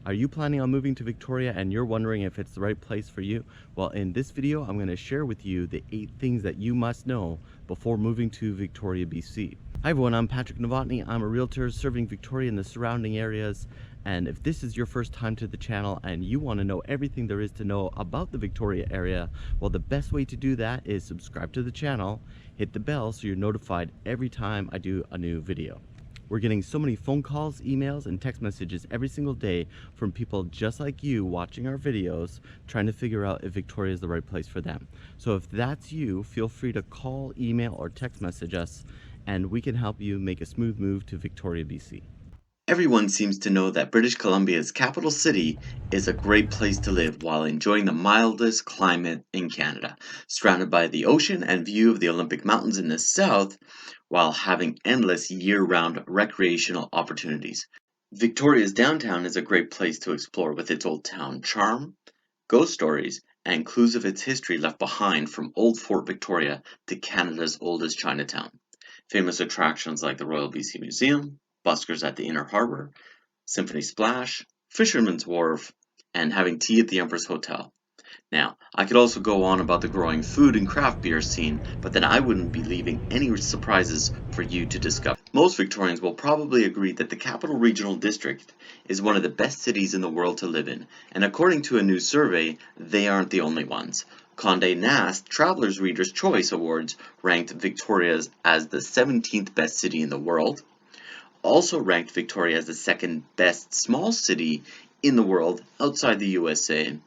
Are you planning on moving to Victoria and you're wondering if it's the right place for you? Well, in this video, I'm going to share with you the 8 things that you must know before moving to Victoria, BC. Hi everyone, I'm Patrick Novotny. I'm a realtor serving Victoria and the surrounding areas. And if this is your first time to the channel and you want to know everything there is to know about the Victoria area, well, the best way to do that is subscribe to the channel, hit the bell so you're notified every time I do a new video. We're getting so many phone calls, emails, and text messages every single day from people just like you watching our videos, trying to figure out if Victoria is the right place for them. So if that's you, feel free to call, email, or text message us, and we can help you make a smooth move to Victoria, BC. Everyone seems to know that British Columbia's capital city is a great place to live while enjoying the mildest climate in Canada, surrounded by the ocean and view of the Olympic Mountains in the south, while having endless year-round recreational opportunities. Victoria's downtown is a great place to explore with its old town charm, ghost stories, and clues of its history left behind from Old Fort Victoria to Canada's oldest Chinatown. Famous attractions like the Royal BC Museum, buskers at the Inner Harbor, Symphony Splash, Fisherman's Wharf, and having tea at the Empress Hotel. Now, I could also go on about the growing food and craft beer scene, but then I wouldn't be leaving any surprises for you to discover. Most Victorians will probably agree that the Capital Regional District is one of the best cities in the world to live in, and according to a new survey, they aren't the only ones. Condé Nast Travelers Reader's Choice Awards ranked Victoria as the 17th best city in the world, also ranked Victoria as the second best small city in the world outside the USA,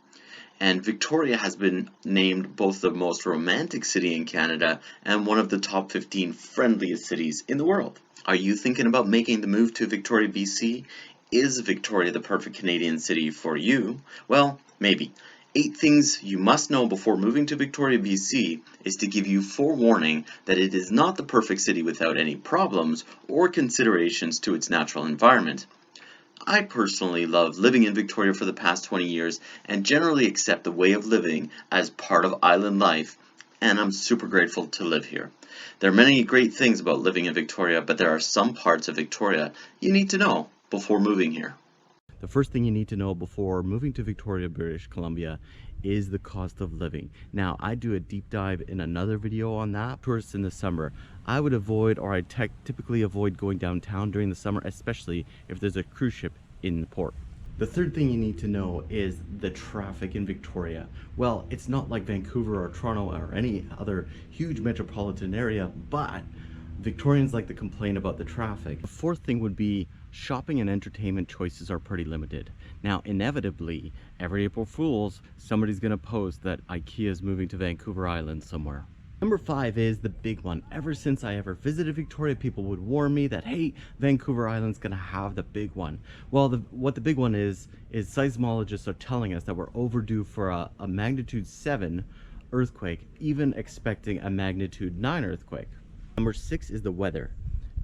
and Victoria has been named both the most romantic city in Canada and one of the top 15 friendliest cities in the world. Are you thinking about making the move to Victoria, BC? Is Victoria the perfect Canadian city for you? Well, maybe. 8 things you must know before moving to Victoria, BC is to give you forewarning that it is not the perfect city without any problems or considerations to its natural environment. I personally love living in Victoria for the past 20 years and generally accept the way of living as part of island life, and I'm super grateful to live here. There are many great things about living in Victoria, but there are some parts of Victoria you need to know before moving here. The first thing you need to know before moving to Victoria, British Columbia is the cost of living. Now, I do a deep dive in another video on that. Tourists in the summer, I would avoid, or I typically avoid going downtown during the summer, especially if there's a cruise ship in the port. The third thing you need to know is the traffic in Victoria. Well, it's not like Vancouver or Toronto or any other huge metropolitan area, but Victorians like to complain about the traffic. The fourth thing would be shopping and entertainment choices are pretty limited. Now, inevitably, every April Fool's, somebody's gonna post that IKEA is moving to Vancouver Island somewhere. Number 5 is the big one. Ever since I ever visited Victoria, people would warn me that, hey, Vancouver Island's gonna have the big one. Well, what the big one is seismologists are telling us that we're overdue for a magnitude 7 earthquake, even expecting a magnitude 9 earthquake. Number 6 is the weather.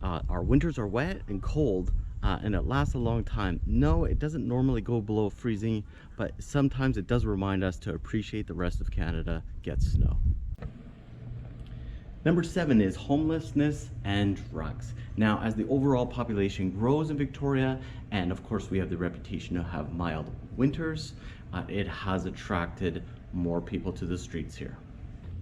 Our winters are wet and cold, and it lasts a long time. No, it doesn't normally go below freezing, but sometimes it does remind us to appreciate the rest of Canada gets snow. Number 7 is homelessness and drugs. Now, as the overall population grows in Victoria, and of course we have the reputation to have mild winters, it has attracted more people to the streets here.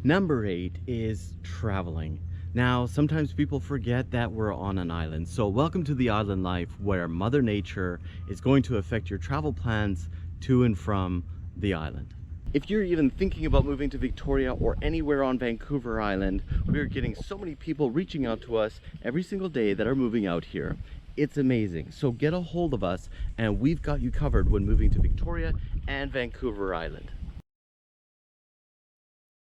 Number 8 is traveling. Now, sometimes people forget that we're on an island. So welcome to the island life where Mother Nature is going to affect your travel plans to and from the island. If you're even thinking about moving to Victoria or anywhere on Vancouver Island, we're getting so many people reaching out to us every single day that are moving out here. It's amazing. So get a hold of us and we've got you covered when moving to Victoria and Vancouver Island.